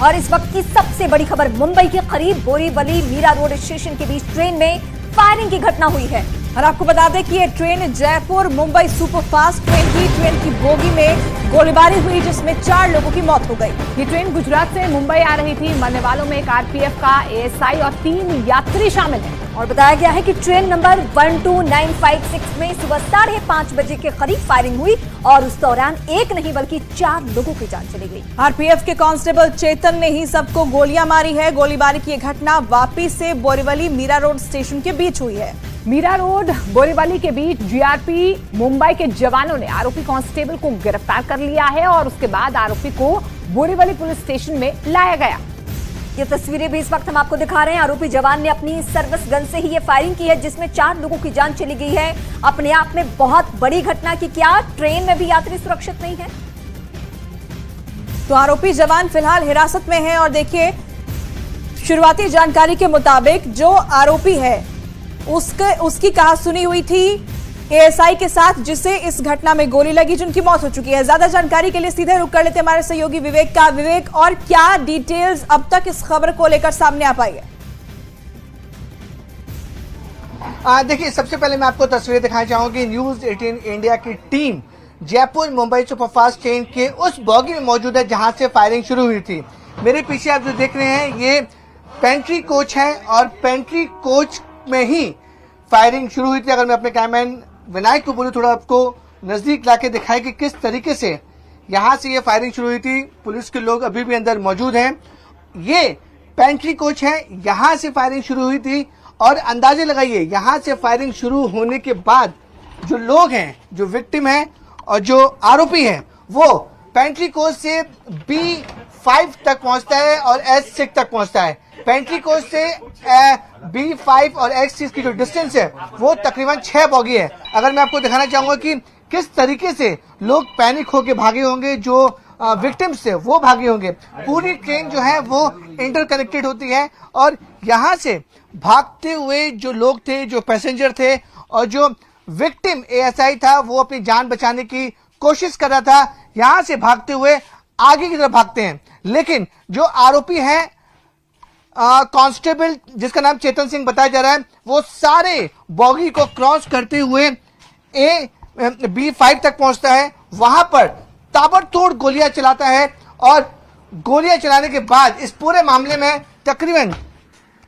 और इस वक्त की सबसे बड़ी खबर, मुंबई के करीब बोरीवली मीरा रोड स्टेशन के बीच ट्रेन में फायरिंग की घटना हुई है। और आपको बता दें कि ये train Jaipur Mumbai superfast train की बोगी में गोलीबारी हुई, जिसमें 4 लोगों की मौत हो गई। ये ट्रेन गुजरात से मुंबई आ रही थी। मरने वालों में एक आरपीएफ का एएसआई और 3 यात्री शामिल हैं। और बताया गया है कि ट्रेन नंबर 12956 में सुबह 5:30 बजे के करीब फायरिंग हुई और उस दौरान एक नहीं बल्कि 4 लोगों की जान चली गई। आरपीएफ के कांस्टेबल चेतन ने ही सबको गोलियां मारी है। गोलीबारी की घटना वापी से बोरीवली मीरा रोड स्टेशन के बीच हुई है। मीरा रोड बोरीवली के बीच जीआरपी मुंबई के जवानों ने आरोपी कांस्टेबल को गिरफ्तार कर लिया है और उसके बाद आरोपी को बोरीवली पुलिस स्टेशन में लाया गया। ये तस्वीरें भी इस वक्त हम आपको दिखा रहे हैं। आरोपी जवान ने अपनी सर्विस गन से ही ये फायरिंग की है, जिसमें 4 लोगों की जान चली गई है। अपने आप में बहुत बड़ी घटना की क्या ट्रेन में भी यात्री सुरक्षित नहीं है? तो आरोपी जवान फिलहाल हिरासत में है और देखिए, शुरुआती जानकारी के मुताबिक जो आरोपी है उसकी कहासुनी हुई थी एएसआई के साथ, जिसे इस घटना में गोली लगी, जिनकी मौत हो चुकी है। ज्यादा जानकारी के लिए सीधे रुक कर लेते हमारे सहयोगी विवेक का। विवेक, और क्या डिटेल्स अब तक इस खबर को लेकर सामने आ पाई है? देखिए, सबसे पहले मैं आपको तस्वीरें दिखाना चाहूंगी। न्यूज 18 इंडिया की team Jaipur Mumbai superfast train के उस बॉगी में मौजूद है जहां से फायरिंग शुरू हुई थी। मेरे पीछे आप जो देख रहे हैं ये पेंट्री कोच है और पेंट्री कोच में ही फायरिंग शुरू हुई थी। अगर मैं अपने कैमरामैन विनायक को बोलूं थोड़ा आपको नजदीक लाके दिखाए कि किस तरीके से यहां से ये फायरिंग शुरू हुई थी। पुलिस के लोग अभी भी अंदर मौजूद हैं। ये पेंट्री कोच है, यहां से फायरिंग शुरू हुई थी और अंदाजे लगाइए यहां से फायरिंग शुरू होने के बाद जो लोग हैं, जो विक्टिम हैं और जो आरोपी है, वो पेंट्री कोच से B5 तक पहुंचता है और S6 तक पहुंचता है। पेंट्री कोच से B5 और X6 की जो डिस्टेंस है वो तकरीबन 6 बॉगी है। अगर मैं आपको दिखाना चाहूंगा कि किस तरीके से लोग पैनिक होके भागे होंगे, जो विक्टिम्स थे वो भागे होंगे। पूरी ट्रेन जो है वो इंटरकनेक्टेड होती है और यहाँ से भागते हुए जो लोग थे, जो पैसेंजर थे और जो विक्टिम एएसआई था, वो अपनी जान बचाने की कोशिश कर रहा था। यहाँ से भागते हुए आगे की तरफ भागते हैं, लेकिन जो आरोपी है कांस्टेबल जिसका नाम चेतन सिंह बताया जा रहा है, वो सारे बॉगी को क्रॉस करते हुए B5 तक पहुंचता है। वहां पर ताबड़तोड़ गोलियां चलाता है और गोलियां चलाने के बाद इस पूरे मामले में तकरीबन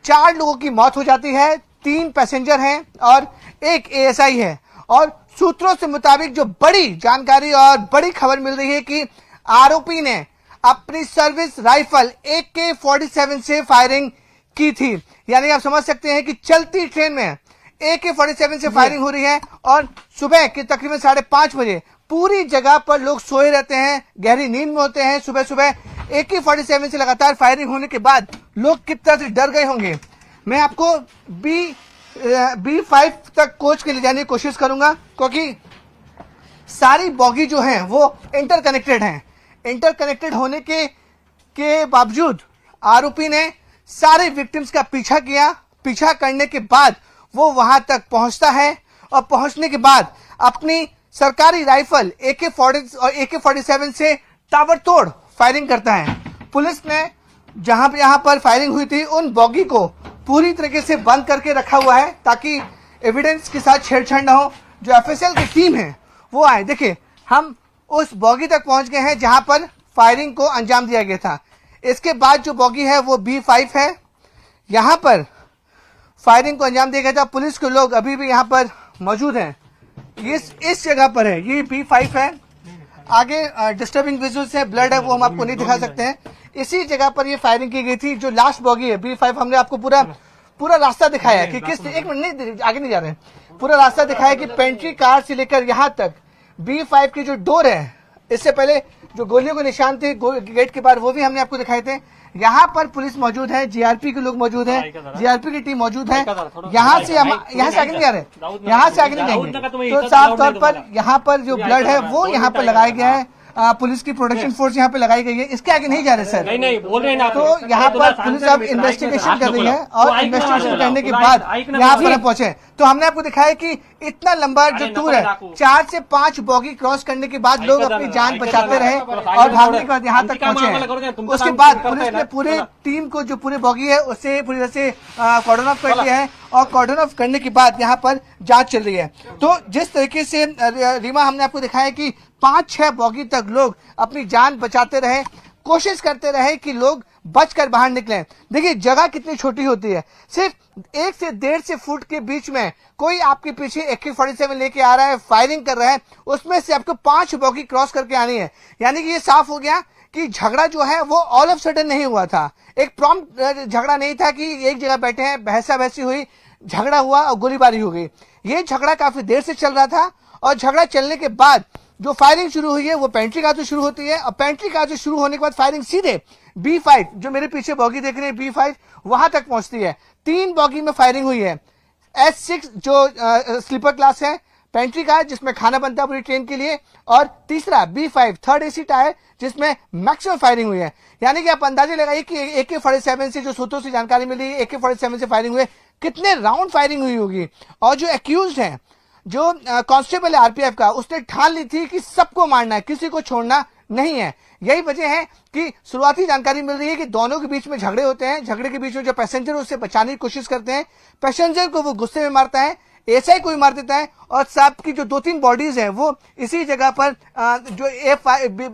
4 लोगों की मौत हो जाती है। 3 पैसेंजर हैं और 1 एएसआई है। और सूत्रों से मुताबिक जो बड़ी जानकारी और बड़ी खबर मिल रही है कि आरोपी ने अपनी सर्विस राइफल AK-47 से फायरिंग की थी। यानी आप समझ सकते हैं कि चलती ट्रेन में AK-47 से फायरिंग हो रही है और सुबह के तकरीबन 5:30 बजे पूरी जगह पर लोग सोए रहते हैं, गहरी नींद में होते हैं। सुबह सुबह AK-47 से लगातार फायरिंग होने के बाद लोग किस तरह से डर गए होंगे। मैं आपको B5 तक कोच के ले जाने की कोशिश करूंगा, क्योंकि सारी बॉगी जो है वो इंटरकनेक्टेड हैं। इंटरकनेक्टेड होने के बावजूद आरोपी ने सारे विक्टिम्स का पीछा किया। पीछा करने के बाद वो वहां तक पहुंचता है और पहुंचने के बाद अपनी सरकारी राइफल AK-40 और AK-47 से ताबड़तोड़ फायरिंग करता है। पुलिस ने जहां पर फायरिंग हुई थी उन बॉगी को पूरी तरीके से बंद करके रखा हुआ है ताकि एविडेंस के साथ छेड़छाड़ न हो। जो FSL की टीम है वो आए। देखिए, हम उस बॉगी तक पहुंच गए हैं जहां पर फायरिंग को अंजाम दिया गया था। इसके बाद जो बॉगी है वो B5 है। यहां पर फायरिंग को अंजाम दिया गया था। पुलिस के लोग अभी भी यहां पर मौजूद हैं। इस जगह पर है, ये B5 है। आगे डिस्टर्बिंग विजुअल्स है, ब्लड है, वो हम आपको नहीं दिखा सकते हैं। इसी जगह पर ये फायरिंग की गई थी। जो लास्ट बॉगी है B5, हमने आपको पूरा रास्ता दिखाया है कि किस, एक मिनट नहीं, आगे नहीं जा रहे हैं। पूरा रास्ता दिखाया कि पेंट्री कार से लेकर यहां तक B5 की जो डोर है, इससे पहले जो गोलियों के निशान थे गेट के बाहर, वो भी हमने आपको दिखाए थे। यहाँ पर पुलिस मौजूद है, जीआरपी के लोग मौजूद हैं, जीआरपी की टीम मौजूद है। यहाँ से आगे नहीं जा रहे, यहाँ से आगे नहीं जाएंगे। तो साफ तौर पर यहाँ पर जो ब्लड है वो यहाँ पर लगाया गया है। पुलिस की प्रोटेक्शन फोर्स यहाँ पे लगाई गई है, इसके आगे नहीं जा रहे सर। नहीं बोल रहे हैं ना, तो यहाँ पर पुलिस अब इन्वेस्टिगेशन कर रही है और इन्वेस्टिगेशन करने के बाद यहाँ पर पहुंचे। तो हमने आपको दिखाया कि इतना लंबा जो टूर है, 4 से 5 बॉगी क्रॉस करने के बाद लोग अपनी जान बचाते रहे और भागने के बाद यहाँ तक पहुंचे हैं। उसके बाद पुलिस ने पूरे टीम को, जो पूरे बॉगी है, उससे पूरी तरह से कॉर्डन ऑफ कर दिया है और कॉर्डन ऑफ करने के बाद यहाँ पर जांच चल रही है। तो जिस तरीके से रीमा हमने आपको दिखाया कि 5-6 बॉगी तक लोग अपनी जान बचाते रहे, कोशिश करते रहे कि लोग बचकर बाहर निकले। देखिए जगह कितनी छोटी होती है, सिर्फ 1 से 1.5 फुट के बीच में कोई आपके पीछे AK-47 लेके आ रहा है, फायरिंग कर रहा है, उसमें से आपको 5 बॉगी क्रॉस करके आनी है। यानी कि ये साफ हो गया कि झगड़ा जो है वो ऑल ऑफ सडन नहीं हुआ था, एक प्रॉम्प्ट झगड़ा नहीं था कि एक जगह बैठे हैं, बहसा बहसी हुई, झगड़ा हुआ और गोलीबारी हो गई। ये झगड़ा काफी देर से चल रहा था और झगड़ा चलने के बाद जो फायरिंग शुरू हुई है वो पेंट्री कार से शुरू होती है और पेंट्री कार से शुरू होने के बाद फायरिंग सीधे B5, जो मेरे पीछे बॉगी देख रहे हैं B5, वहां तक पहुंचती है। 3 बॉगी में फायरिंग हुई है। S6 जो स्लीपर क्लास है, पेंट्री कार जिसमें खाना बनता है पूरी ट्रेन के लिए, और तीसरा B5 थर्ड AC टायर जिसमें मैक्सिमम फायरिंग हुई है। यानी कि आप अंदाजे लगाइए कि AK-47 से, जो सूत्रों से जानकारी मिली, AK-47 से फायरिंग हुई, कितने राउंड फायरिंग हुई होगी। और जो एक्यूज्ड है, जो कांस्टेबल RPF का, उसने ठान ली थी कि सबको मारना है, किसी को छोड़ना नहीं है। यही वजह है कि शुरुआती जानकारी मिल रही है कि दोनों के बीच में झगड़े होते हैं, झगड़े के बीच में जो पैसेंजर उससे बचाने की कोशिश करते हैं, पैसेंजर को वो गुस्से में मारता है, SI को भी मार देता है और सांप की जो 2-3 बॉडीज है वो इसी जगह पर जो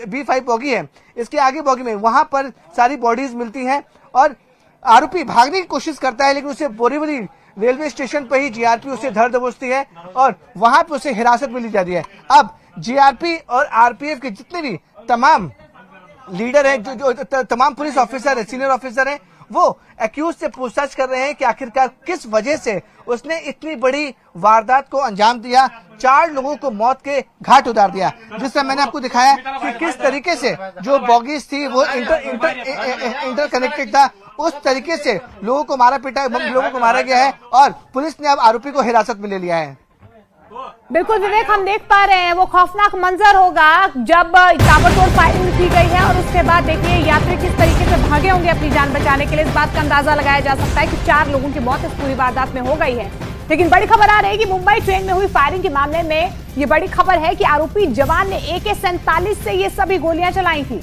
B5 बॉगी है, इसके आगे बॉगी में, वहां पर सारी बॉडीज मिलती हैं और आरोपी भागने की कोशिश करता है, लेकिन उसे बोरीवली रेलवे स्टेशन पर ही GRP उसे धर दबोचती है और वहां पर उसे हिरासत में ली जाती है। अब GRP और RPF के जितने भी तमाम लीडर हैं, जो तमाम पुलिस ऑफिसर है, सीनियर ऑफिसर हैं, वो एक्यूज से पूछताछ कर रहे हैं कि आखिरकार किस वजह से उसने इतनी बड़ी वारदात को अंजाम दिया, 4 लोगों को मौत के घाट उतार दिया। जिससे मैंने आपको दिखाया कि किस तरीके से जो बॉगीज थी वो इंटर कनेक्टेड था, उस तरीके से लोगों को मारा गया है और पुलिस ने अब आरोपी को हिरासत में ले लिया है। बिल्कुल विवेक, हम देख पा रहे हैं वो खौफनाक मंजर होगा जब ताबड़तोड़ फायरिंग की गई है और उसके बाद देखिए यात्री किस तरीके से भागे होंगे अपनी जान बचाने के लिए। इस बात का अंदाजा लगाया जा सकता है कि 4 लोगों की मौत इस पूरी वारदात में हो गई है। लेकिन बड़ी खबर आ रही है कि मुंबई ट्रेन में हुई फायरिंग के मामले में ये बड़ी खबर है कि आरोपी जवान ने AK-47 से ये सभी गोलियां चलाई थी।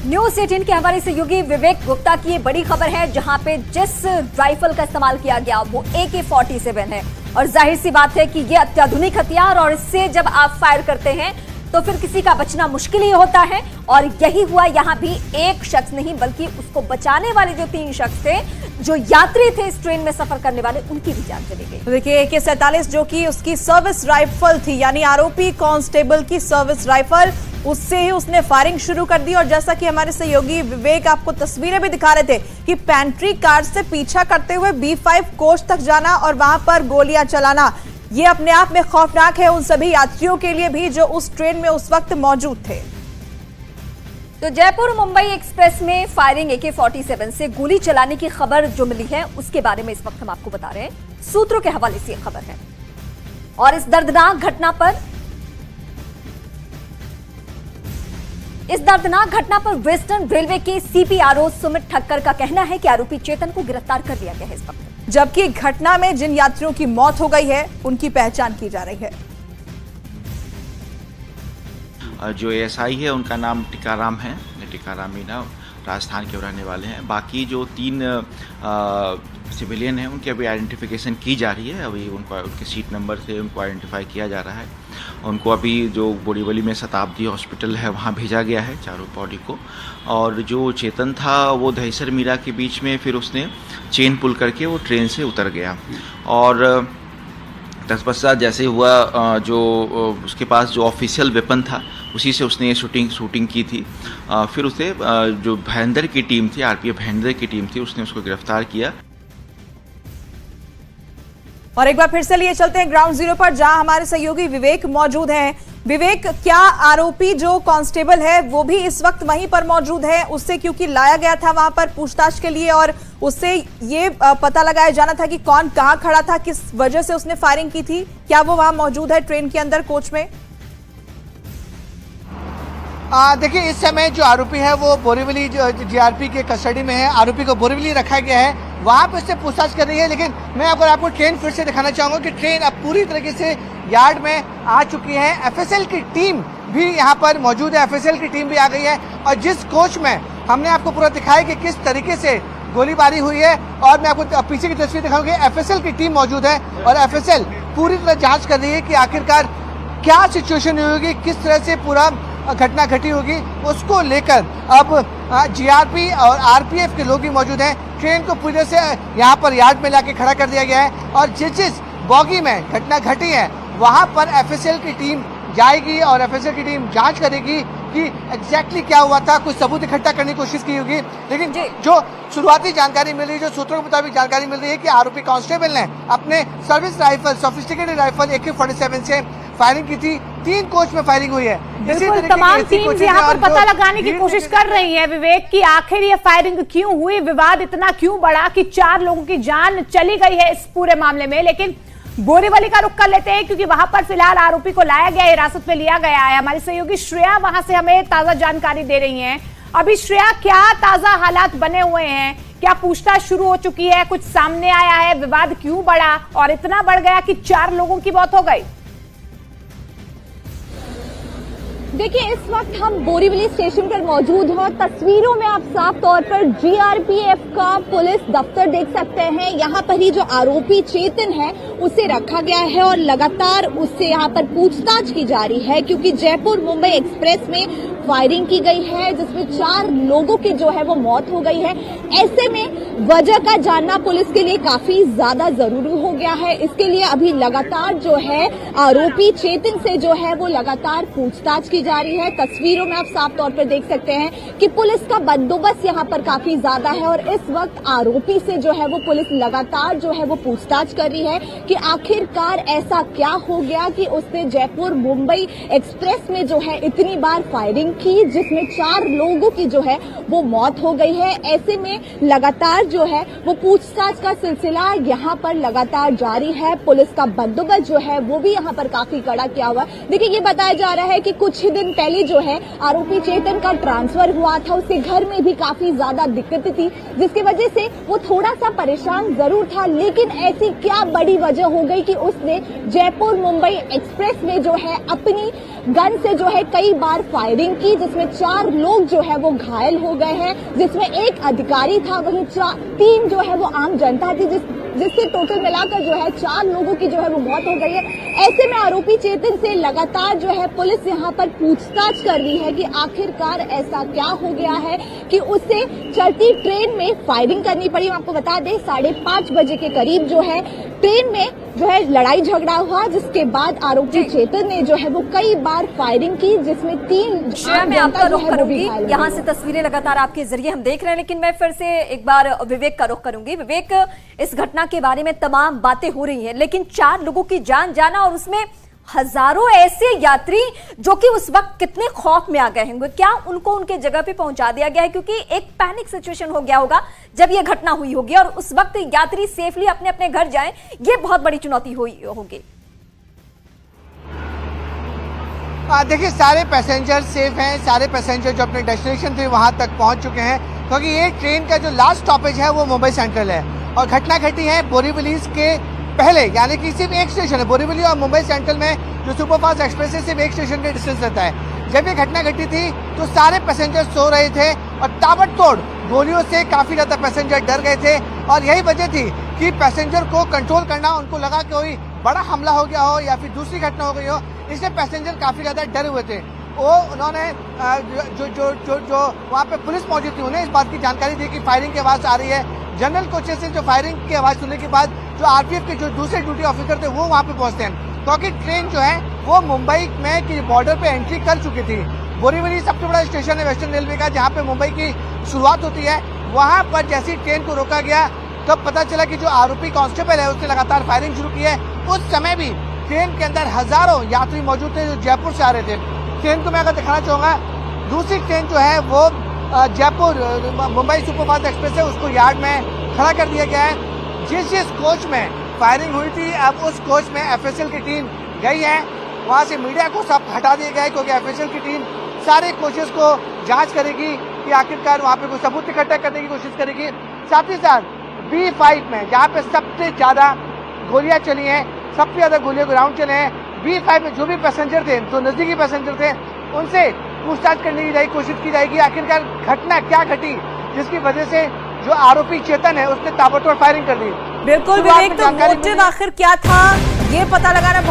न्यूज 18 के हवाले से योगी विवेक गुप्ता की ये बड़ी खबर है, जहां पे जिस राइफल का इस्तेमाल किया गया वो AK-47 है और जाहिर सी बात है कि ये अत्याधुनिक हथियार, और इससे जब आप फायर करते हैं तो फिर किसी का बचना मुश्किल ही होता है। और यही हुआ, यहाँ भी एक शख्स नहीं बल्कि उसको बचाने वाले जो 3 शख्स थे, जो यात्री थे इस ट्रेन में सफर करने वाले, उनकी भी जान चली गई। तो देखिए AK-47 जो कि उसकी सर्विस राइफल थी, यानी आरोपी कांस्टेबल की सर्विस राइफल, उससे ही उसने फायरिंग शुरू कर दी। और जैसा कि हमारे सहयोगी विवेक आपको तस्वीरें भी दिखा रहे थे कि पेंट्री कार से पीछा करते हुए B5 कोच तक जाना और वहां पर गोलियां चलाना, ये अपने आप में खौफनाक है उन सभी यात्रियों के लिए भी जो उस ट्रेन में उस वक्त मौजूद थे। तो जयपुर मुंबई एक्सप्रेस में फायरिंग AK-47 से गोली चलाने की खबर जो मिली है उसके बारे में इस वक्त हम आपको बता रहे हैं। सूत्रों के हवाले से यह खबर है और इस दर्दनाक घटना पर वेस्टर्न रेलवे के CPRO सुमित ठक्कर का कहना है कि आरोपी चेतन को गिरफ्तार कर लिया गया है इस वक्त, जबकि घटना में जिन यात्रियों की मौत हो गई है उनकी पहचान की जा रही है। जो ASI है उनका नाम टिकाराम है, टिकाराम मीना, राजस्थान के रहने वाले हैं। बाकी जो 3 सिविलियन हैं उनकी अभी आइडेंटिफिकेशन की जा रही है, अभी उनके सीट नंबर से उनको आइडेंटिफाई किया जा रहा है। उनको अभी जो बोरीवली में शताब्दी हॉस्पिटल है वहाँ भेजा गया है, चारों बॉडी को। और जो चेतन था वो दहीसर मीरा के बीच में फिर उसने चेन पुल करके वो ट्रेन से उतर गया और तत्पश्चात जैसे हुआ जो उसके पास जो ऑफिशियल वेपन था उसी से उसने ये शूटिंग की थी। फिर उसे जो भाईंदर की टीम थी, RPF भाईंदर की टीम थी, उसने उसको गिरफ्तार किया। और एक बार फिर से लिए चलते हैं ग्राउंड जीरो पर, जहां हमारे सहयोगी विवेक मौजूद हैं। विवेक, क्या आरोपी जो कांस्टेबल है वो भी इस वक्त वहीं पर मौजूद है? उससे क्योंकि लाया गया था वहां पर पूछताछ के लिए और उससे ये पता लगाया जाना था कि कौन कहां खड़ा था, किस वजह से उसने फायरिंग की थी। क्या वो वहां मौजूद है ट्रेन के अंदर, कोच में? देखिए, इस समय जो आरोपी है वो बोरीवली जीआरपी के कस्टडी में है। आरोपी को बोरीवली रखा गया है, वहां पे उससे पूछताछ कर रही है। लेकिन मैं आपको ट्रेन फिर से दिखाना चाहूंगा कि ट्रेन अब पूरी तरीके से यार्ड में आ चुकी है। एफएसएल की टीम भी यहाँ पर मौजूद है, एफएसएल की टीम भी आ गई है। और जिस कोच में हमने आपको पूरा दिखाया कि किस तरीके से गोलीबारी हुई है, और मैं आपको पीछे की तस्वीर दिखाऊंगी। एफएसएल की टीम मौजूद है और एफएसएल पूरी तरह जांच कर रही है कि आखिरकार क्या सिचुएशन हुई होगी, किस तरह से पूरा घटना घटी होगी। उसको लेकर अब जीआरपी और आरपीएफ के लोग भी मौजूद हैं। ट्रेन को पूरी तरह से यहाँ पर यार्ड में लाके खड़ा कर दिया गया है और जिस बॉगी में घटना घटी है वहां पर एफएसएल की टीम जाएगी और एफएसएल की टीम जांच करेगी कि एग्जैक्टली क्या हुआ था। कुछ सबूत इकट्ठा करने की कोशिश की होगी। लेकिन जो शुरुआती जानकारी मिल रही है, जो सूत्रों के मुताबिक जानकारी मिल रही है कि आरोपी कांस्टेबल ने अपने service rifle, sophisticated rifle AK-47 से फायरिंग की थी। 3 कोच में फायरिंग हुई है। बिल्कुल, तमाम टीम्स यहाँ पर पता लगाने की कोशिश कर रही है विवेक की आखिर ये फायरिंग क्यों हुई, विवाद इतना क्यों बढ़ा कि 4 लोगों की जान चली गई है इस पूरे मामले में। लेकिन बोरीवली का रुख कर लेते हैं क्योंकि वहां पर फिलहाल आरोपी को लाया गया, हिरासत में लिया गया है। हमारी सहयोगी श्रेया वहां से हमें ताजा जानकारी दे रही हैं। अभी श्रेया, क्या ताजा हालात बने हुए हैं? क्या पूछताछ शुरू हो चुकी है? कुछ सामने आया है? विवाद क्यों बढ़ा और इतना बढ़ गया कि 4 लोगों की मौत हो गई? देखिए, इस वक्त हम बोरीवली स्टेशन पर मौजूद हैं। तस्वीरों में आप साफ तौर पर जीआरपीएफ का पुलिस दफ्तर देख सकते हैं। यहाँ पर ही जो आरोपी चेतन है उसे रखा गया है और लगातार उससे यहाँ पर पूछताछ की जा रही है क्योंकि जयपुर मुंबई एक्सप्रेस में फायरिंग की गई है जिसमें 4 लोगों की जो है वो मौत हो गई है। ऐसे में वजह का जानना पुलिस के लिए काफी ज्यादा जरूरी हो गया है। इसके लिए अभी लगातार जो है आरोपी चेतन से जो है वो लगातार पूछताछ की जा रही है। तस्वीरों में आप साफ तौर पर देख सकते हैं कि पुलिस का बंदोबस्त यहाँ पर काफी ज्यादा है और इस वक्त आरोपी से जो है वो पुलिस लगातार जो है वो पूछताछ कर रही है कि आखिरकार ऐसा क्या हो गया कि उसने जयपुर मुंबई एक्सप्रेस में जो है इतनी बार फायरिंग की जिसमें 4 लोगों की जो है वो मौत हो गई है। ऐसे में लगातार जो है वो पूछताछ का सिलसिला यहाँ पर लगातार जारी है। पुलिस का बंदोबस्त जो है वो भी यहाँ पर काफी कड़ा किया हुआ है। देखिए, ये बताया जा रहा है कि कुछ ही दिन पहले जो है आरोपी चेतन का ट्रांसफर हुआ था। उसके घर में भी काफी ज्यादा दिक्कत थी जिसकी वजह से वो थोड़ा सा परेशान जरूर था। लेकिन ऐसी क्या बड़ी वजह हो गई कि उसने जयपुर मुंबई एक्सप्रेस में जो है अपनी गन से जो है कई बार फायरिंग की जिसमें 4 लोग जो है वो घायल हो गए हैं, जिसमें एक अधिकारी था, वहीं 3 जो है वो आम जनता थी, जिससे टोटल मिलाकर जो है 4 लोगों की जो है वो मौत हो गई है। ऐसे में आरोपी चेतन से लगातार जो है पुलिस यहाँ पर पूछताछ कर रही है कि आखिरकार ऐसा क्या हो गया है कि उसे चलती ट्रेन में फायरिंग करनी पड़ी। आपको बता दें 5:30 बजे के करीब जो है ट्रेन में जो है लड़ाई झगड़ा हुआ जिसके बाद आरोपी चेतन ने जो है वो कई बार फायरिंग की जिसमें 3 मैं आपका रुख करूंगी। यहाँ से तस्वीरें लगातार आपके जरिए हम देख रहे हैं, लेकिन मैं फिर से एक बार विवेक का रुख करूंगी। विवेक, इस घटना के बारे में तमाम बातें हो रही हैं, लेकिन 4 लोगों की जान जाना और उसमें हजारों ऐसे यात्री जो कि उस वक्त कितने खौफ में आ गए होंगे, क्या उनको उनके जगह पे पहुंचा दिया गया है? क्योंकि एक पैनिक सिचुएशन हो गया होगा जब ये घटना हुई होगी और उस वक्त यात्री सेफली अपने अपने घर जाएं, ये बहुत बड़ी चुनौती हुई होगी। देखिए, सारे पैसेंजर सेफ हैं, सारे पैसेंजर जो अपने डेस्टिनेशन थे वहां तक पहुंच चुके हैं क्योंकि ये ट्रेन का जो लास्ट स्टॉपेज है वो मुंबई सेंट्रल है और घटना घटी है बोरीवली के पहले, यानी कि सिर्फ एक स्टेशन है बोरीवली और मुंबई सेंट्रल में जो सुपरफास्ट एक्सप्रेस है सिर्फ एक स्टेशन का डिस्टेंस रहता है। जब ये घटना घटी थी तो सारे पैसेंजर सो रहे थे और ताबड़तोड़ गोलियों से काफी ज्यादा पैसेंजर डर गए थे और यही वजह थी कि पैसेंजर को कंट्रोल करना, उनको लगा कि कोई बड़ा हमला हो गया हो या फिर दूसरी घटना हो गई हो, इसलिए पैसेंजर काफी ज्यादा डरे हुए थे। उन्होंने जो वहाँ पे पुलिस मौजूद थी उन्हें इस बात की जानकारी दी कि फायरिंग की आवाज आ रही है। जनरल कोचेस से जो फायरिंग की आवाज सुनने के बाद जो आरपीएफ के जो दूसरे ड्यूटी ऑफिसर थे वो वहाँ पे पहुंचते हैं क्योंकि ट्रेन जो है वो मुंबई में की बॉर्डर पे एंट्री कर चुकी थी। बोरीवली सबसे बड़ा स्टेशन है वेस्टर्न रेलवे का जहाँ पे मुंबई की शुरुआत होती है। वहाँ पर जैसी ट्रेन को रोका गया तब पता चला कि जो आरोपी कांस्टेबल है उसने लगातार फायरिंग शुरू की है। उस समय भी ट्रेन के अंदर हजारों यात्री मौजूद थे जो जयपुर से आ रहे थे। ट्रेन को मैं अगर दिखाना चाहूंगा, दूसरी ट्रेन जो है वो जयपुर मुंबई सुपरफास्ट एक्सप्रेस है, उसको यार्ड में खड़ा कर दिया गया है। जिस कोच में फायरिंग हुई थी अब उस कोच में एफएसएल की टीम गई है, वहां से मीडिया को सब हटा दिया गया है क्योंकि एफएसएल की टीम सारे कोशिश को जांच करेगी कि आखिरकार वहां पे कोई सबूत इकट्ठा करने की कोशिश करेगी। साथ ही साथ B5 में जहां पे सबसे ज्यादा गोलियां चली हैं, सबसे ज्यादा गोलियों के राउंड चले हैं, B5 में जो भी पैसेंजर थे, जो नजदीकी पैसेंजर थे, उनसे पूछताछ करने की कोशिश की जाएगी। आखिरकार घटना क्या घटी जिसकी वजह से जो आरोपी चेतन है उसने ताबड़तोड़ फायरिंग कर दी। बिल्कुल विवेक, तो मोटिव आखिर क्या था ये पता लगाना